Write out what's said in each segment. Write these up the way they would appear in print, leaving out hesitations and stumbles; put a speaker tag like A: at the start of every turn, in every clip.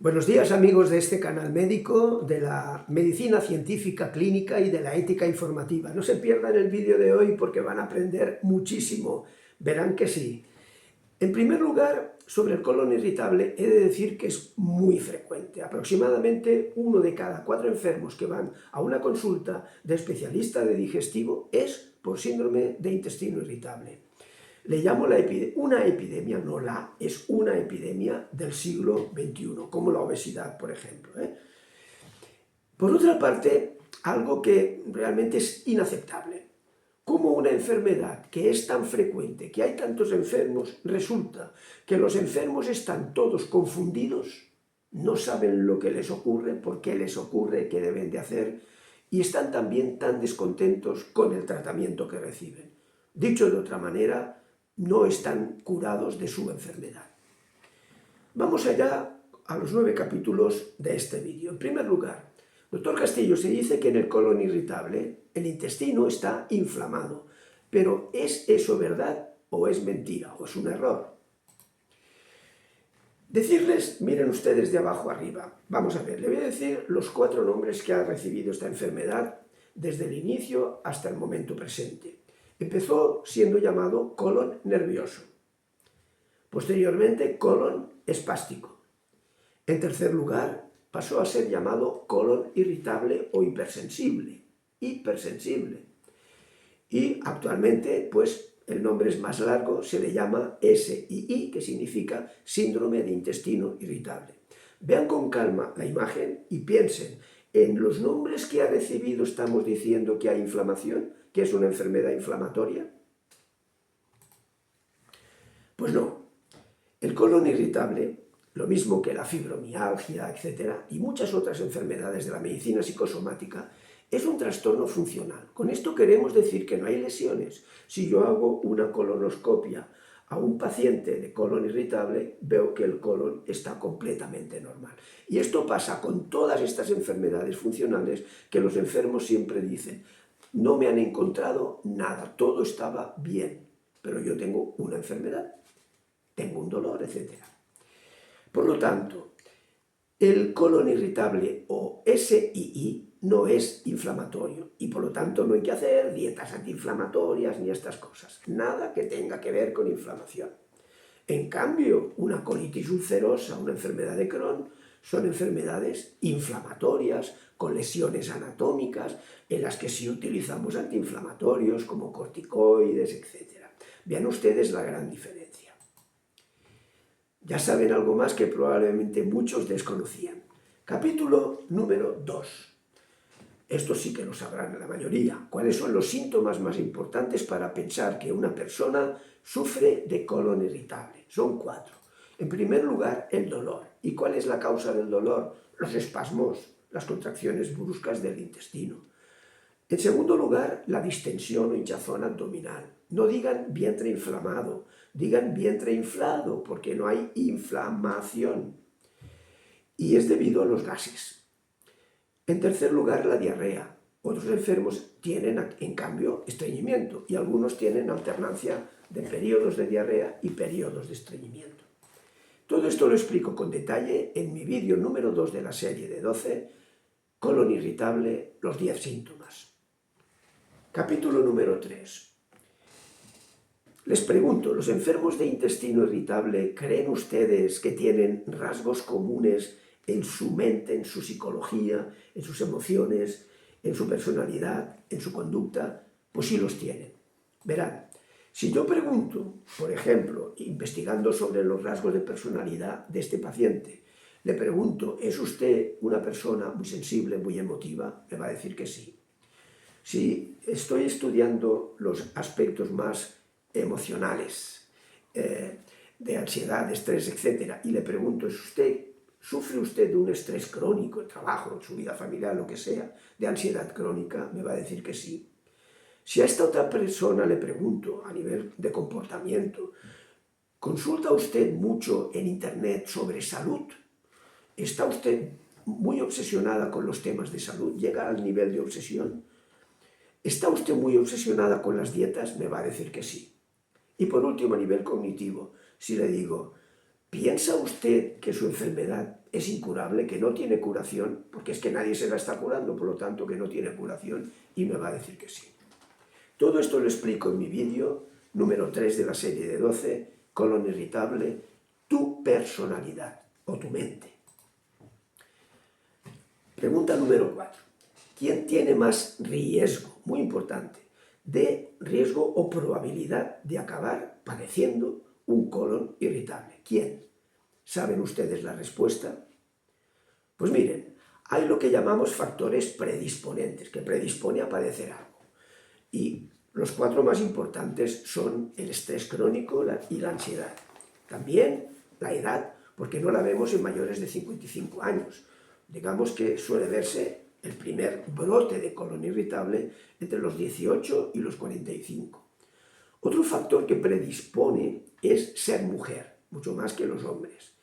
A: Buenos días amigos de este canal médico, de la medicina científica clínica y de la ética informativa. No se pierdan el vídeo de hoy porque van a aprender muchísimo, verán que sí. En primer lugar, sobre el colon irritable he de decir que es muy frecuente. Aproximadamente 1 de cada 4 enfermos que van a una consulta de especialista de digestivo es por síndrome de intestino irritable. Le llamo una epidemia, no la, es una epidemia del siglo XXI, como la obesidad, por ejemplo. Por otra parte, algo que realmente es inaceptable. Como una enfermedad que es tan frecuente, que hay tantos enfermos, resulta que los enfermos están todos confundidos, no saben lo que les ocurre, por qué les ocurre, qué deben de hacer, y están también tan descontentos con el tratamiento que reciben. Dicho de otra manera, no están curados de su enfermedad. Vamos allá a los 9 capítulos de este vídeo. En primer lugar, doctor Castillo, se dice que en el colon irritable el intestino está inflamado, pero ¿es eso verdad o es mentira o es un error? Decirles, miren ustedes de abajo arriba, vamos a ver, le voy a decir los 4 nombres que ha recibido esta enfermedad desde el inicio hasta el momento presente. Empezó siendo llamado colon nervioso, posteriormente colon espástico. En tercer lugar, pasó a ser llamado colon irritable o hipersensible. Y actualmente, pues, el nombre es más largo, se le llama SII, que significa síndrome de intestino irritable. Vean con calma la imagen y piensen, en los nombres que ha recibido estamos diciendo que hay inflamación, que es una enfermedad inflamatoria. Pues no. El colon irritable, lo mismo que la fibromialgia, etcétera, y muchas otras enfermedades de la medicina psicosomática, es un trastorno funcional. Con esto queremos decir que no hay lesiones. Si yo hago una colonoscopia a un paciente de colon irritable, veo que el colon está completamente normal. Y esto pasa con todas estas enfermedades funcionales que los enfermos siempre dicen, no me han encontrado nada, todo estaba bien, pero yo tengo una enfermedad, tengo un dolor, etc. Por lo tanto, el colon irritable o SII no es inflamatorio y por lo tanto no hay que hacer dietas antiinflamatorias ni estas cosas, nada que tenga que ver con inflamación. En cambio, una colitis ulcerosa, una enfermedad de Crohn, son enfermedades inflamatorias con lesiones anatómicas en las que sí utilizamos antiinflamatorios como corticoides, etc. Vean ustedes la gran diferencia. Ya saben algo más que probablemente muchos desconocían. Capítulo número 2. Esto sí que lo sabrán la mayoría. ¿Cuáles son los síntomas más importantes para pensar que una persona sufre de colon irritable? Son 4. En primer lugar, el dolor. ¿Y cuál es la causa del dolor? Los espasmos, las contracciones bruscas del intestino. En segundo lugar, la distensión o hinchazón abdominal. No digan vientre inflamado, digan vientre inflado, porque no hay inflamación. Y es debido a los gases. En tercer lugar, la diarrea. Otros enfermos tienen, en cambio, estreñimiento y algunos tienen alternancia de periodos de diarrea y periodos de estreñimiento. Todo esto lo explico con detalle en mi vídeo número 2 de la serie de 12, colon irritable, los 10 síntomas. Capítulo número 3. Les pregunto, ¿los enfermos de intestino irritable creen ustedes que tienen rasgos comunes en su mente, en su psicología, en sus emociones, en su personalidad, en su conducta? Pues sí los tienen. Verán, si yo pregunto, por ejemplo, investigando sobre los rasgos de personalidad de este paciente, le pregunto, ¿es usted una persona muy sensible, muy emotiva? Me va a decir que sí. Si estoy estudiando los aspectos más emocionales, de ansiedad, de estrés, etc., y le pregunto, ¿sufre usted de un estrés crónico, el trabajo, en su vida familiar, lo que sea, de ansiedad crónica? Me va a decir que sí. Si a esta otra persona le pregunto, a nivel de comportamiento, ¿consulta usted mucho en internet sobre salud? ¿Está usted muy obsesionada con los temas de salud? ¿Llega al nivel de obsesión? ¿Está usted muy obsesionada con las dietas? Me va a decir que sí. Y por último, a nivel cognitivo, si le digo, ¿Piensa usted que su enfermedad es incurable, que no tiene curación? Porque es que nadie se la está curando, por lo tanto que no tiene curación, y me va a decir que sí. Todo esto lo explico en mi vídeo número 3 de la serie de 12, colon irritable, tu personalidad o tu mente. Pregunta número 4. ¿Quién tiene más riesgo, muy importante, de riesgo o probabilidad de acabar padeciendo un colon irritable? ¿Quién? ¿Saben ustedes la respuesta? Pues miren, hay lo que llamamos factores predisponentes, que predispone a padecer algo. Y los 4 más importantes son el estrés crónico y la ansiedad. También la edad, porque no la vemos en mayores de 55 años. Digamos que suele verse el primer brote de colon irritable entre los 18 y los 45. Otro factor que predispone es ser mujer, mucho más que los hombres.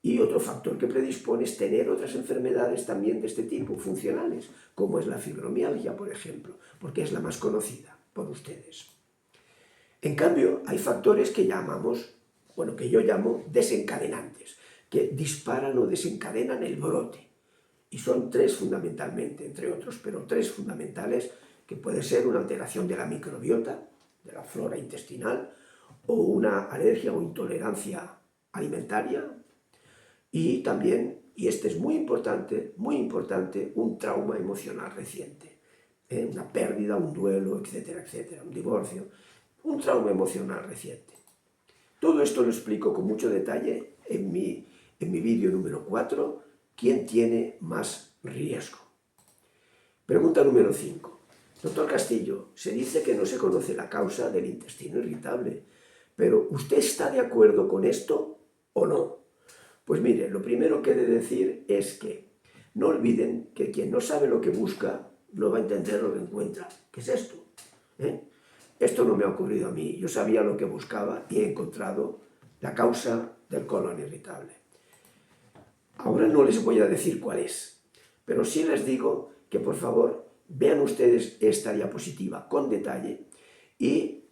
A: Y otro factor que predispone es tener otras enfermedades también de este tipo, funcionales, como es la fibromialgia, por ejemplo, porque es la más conocida por ustedes. En cambio, hay factores que llamamos, que yo llamo desencadenantes, que disparan o desencadenan el brote. Y son 3 fundamentalmente, entre otros, pero 3 fundamentales, que puede ser una alteración de la microbiota, de la flora intestinal, o una alergia o intolerancia alimentaria, y también, y este es muy importante, un trauma emocional reciente. Una pérdida, un duelo, etcétera, etcétera, un divorcio, un trauma emocional reciente. Todo esto lo explico con mucho detalle en mi vídeo número 4, ¿quién tiene más riesgo? Pregunta número 5. Doctor Castillo, se dice que no se conoce la causa del intestino irritable, pero ¿usted está de acuerdo con esto o no? Pues mire, lo primero que he de decir es que no olviden que quien no sabe lo que busca no va a entender lo que encuentra. ¿Qué es esto? Esto no me ha ocurrido a mí. Yo sabía lo que buscaba y he encontrado la causa del colon irritable. Ahora no les voy a decir cuál es, pero sí les digo que por favor vean ustedes esta diapositiva con detalle y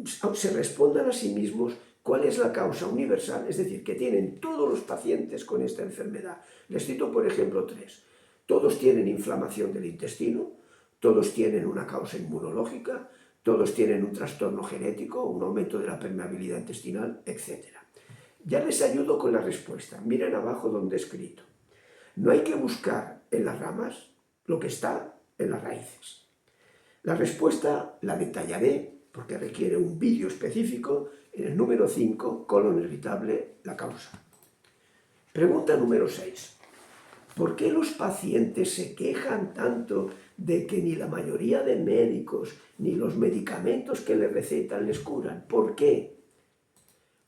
A: se respondan a sí mismos cuál es la causa universal, es decir, que tienen todos los pacientes con esta enfermedad. Les cito, por ejemplo, 3. Todos tienen inflamación del intestino, todos tienen una causa inmunológica, todos tienen un trastorno genético, un aumento de la permeabilidad intestinal, etc. Ya les ayudo con la respuesta. Miren abajo donde he escrito. No hay que buscar en las ramas lo que está en las raíces. La respuesta la detallaré porque requiere un vídeo específico en el número 5, colon irritable, la causa. Pregunta número 6. ¿Por qué los pacientes se quejan tanto de que ni la mayoría de médicos ni los medicamentos que les recetan les curan? ¿Por qué?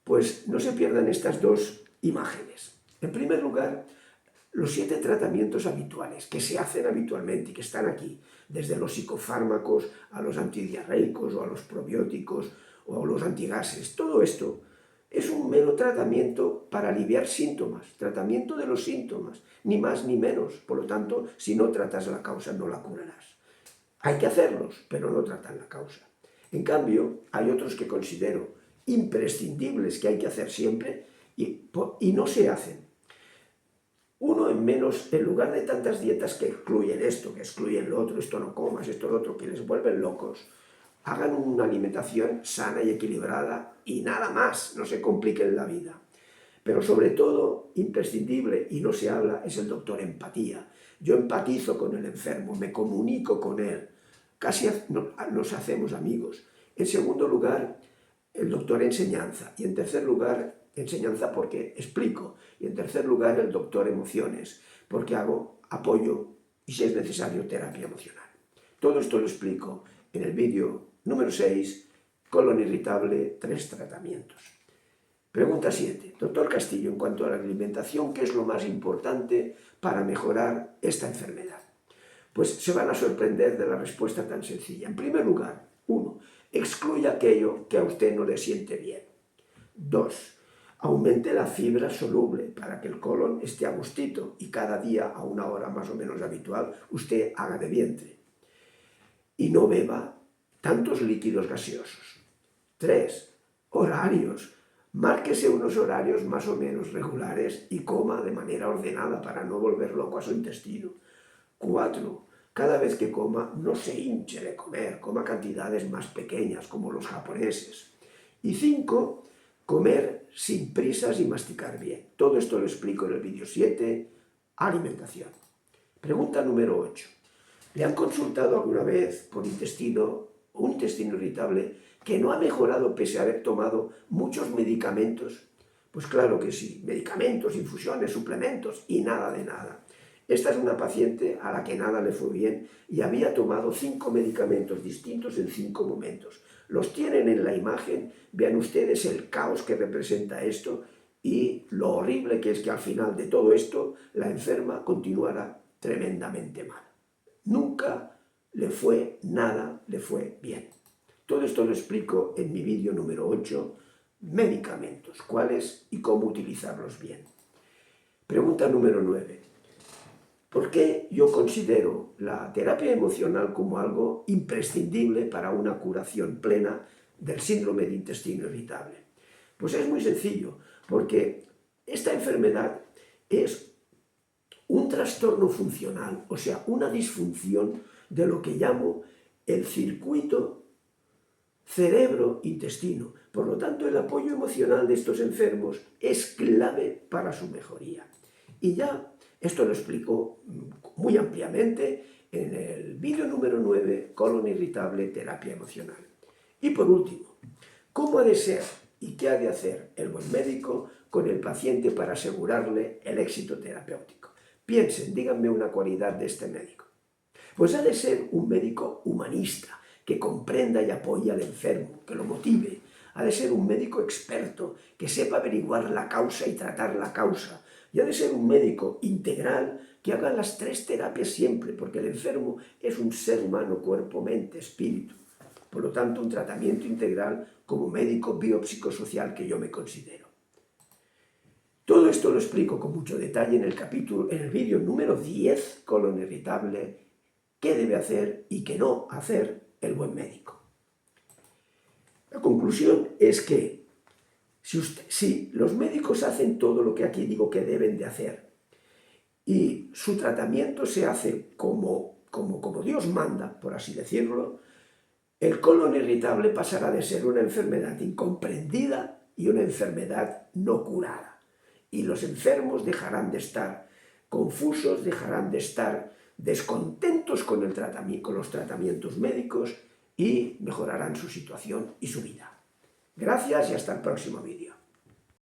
A: Pues no se pierdan estas 2 imágenes. En primer lugar, los 7 tratamientos habituales que se hacen habitualmente y que están aquí, desde los psicofármacos a los antidiarreicos o a los probióticos o a los antigases, todo esto es un mero tratamiento para aliviar síntomas, tratamiento de los síntomas, ni más ni menos. Por lo tanto, si no tratas la causa, no la curarás. Hay que hacerlos, pero no tratan la causa. En cambio, hay otros que considero imprescindibles que hay que hacer siempre y no se hacen. Uno en lugar de tantas dietas que excluyen esto, que excluyen lo otro, esto no comas, esto lo otro, que les vuelven locos, hagan una alimentación sana y equilibrada y nada más, no se compliquen la vida. Pero sobre todo, imprescindible, y no se habla, es el doctor empatía. Yo empatizo con el enfermo, me comunico con él, casi nos hacemos amigos. En segundo lugar, el doctor enseñanza. Y en tercer lugar, enseñanza porque explico. Y en tercer lugar, el doctor emociones, porque hago apoyo y, si es necesario, terapia emocional. Todo esto lo explico en el vídeo número 6, colon irritable, 3 tratamientos. Pregunta 7. Doctor Castillo, en cuanto a la alimentación, ¿qué es lo más importante para mejorar esta enfermedad? Pues se van a sorprender de la respuesta tan sencilla. En primer lugar, 1. Excluya aquello que a usted no le siente bien. 2. Aumente la fibra soluble para que el colon esté a gustito y cada día a una hora más o menos habitual usted haga de vientre. Y no beba tantos líquidos gaseosos. 3. Horarios. Márquese unos horarios más o menos regulares y coma de manera ordenada para no volver loco a su intestino. 4. Cada vez que coma, no se hinche de comer, coma cantidades más pequeñas, como los japoneses. Y 5. Comer sin prisas y masticar bien. Todo esto lo explico en el vídeo 7, alimentación. Pregunta número 8. ¿Le han consultado alguna vez por un intestino irritable que no ha mejorado pese a haber tomado muchos medicamentos? Pues claro que sí, medicamentos, infusiones, suplementos y nada de nada. Esta es una paciente a la que nada le fue bien y había tomado 5 medicamentos distintos en 5 momentos. Los tienen en la imagen, vean ustedes el caos que representa esto y lo horrible que es que al final de todo esto la enferma continuará tremendamente mal. Nunca nada le fue bien. Todo esto lo explico en mi vídeo número 8, medicamentos, cuáles y cómo utilizarlos bien. Pregunta número 9. ¿Por qué yo considero la terapia emocional como algo imprescindible para una curación plena del síndrome de intestino irritable? Pues es muy sencillo, porque esta enfermedad es un trastorno funcional, o sea, una disfunción de lo que llamo el circuito cerebro-intestino. Por lo tanto, el apoyo emocional de estos enfermos es clave para su mejoría. Y ya, esto lo explico muy ampliamente en el vídeo número 9, colon irritable, terapia emocional. Y por último, ¿cómo ha de ser y qué ha de hacer el buen médico con el paciente para asegurarle el éxito terapéutico? Piensen, díganme una cualidad de este médico. Pues ha de ser un médico humanista, que comprenda y apoye al enfermo, que lo motive. Ha de ser un médico experto, que sepa averiguar la causa y tratar la causa. Y ha de ser un médico integral, que haga las 3 terapias siempre, porque el enfermo es un ser humano, cuerpo, mente, espíritu. Por lo tanto, un tratamiento integral como médico biopsicosocial que yo me considero. Todo esto lo explico con mucho detalle en el vídeo número 10, colon irritable, qué debe hacer y qué no hacer el buen médico. La conclusión es que si los médicos hacen todo lo que aquí digo que deben de hacer y su tratamiento se hace como Dios manda, por así decirlo, el colon irritable pasará de ser una enfermedad incomprendida y una enfermedad no curada. Y los enfermos dejarán de estar confusos, dejarán de estar descontentos con los tratamientos médicos y mejorarán su situación y su vida. Gracias y hasta el próximo vídeo.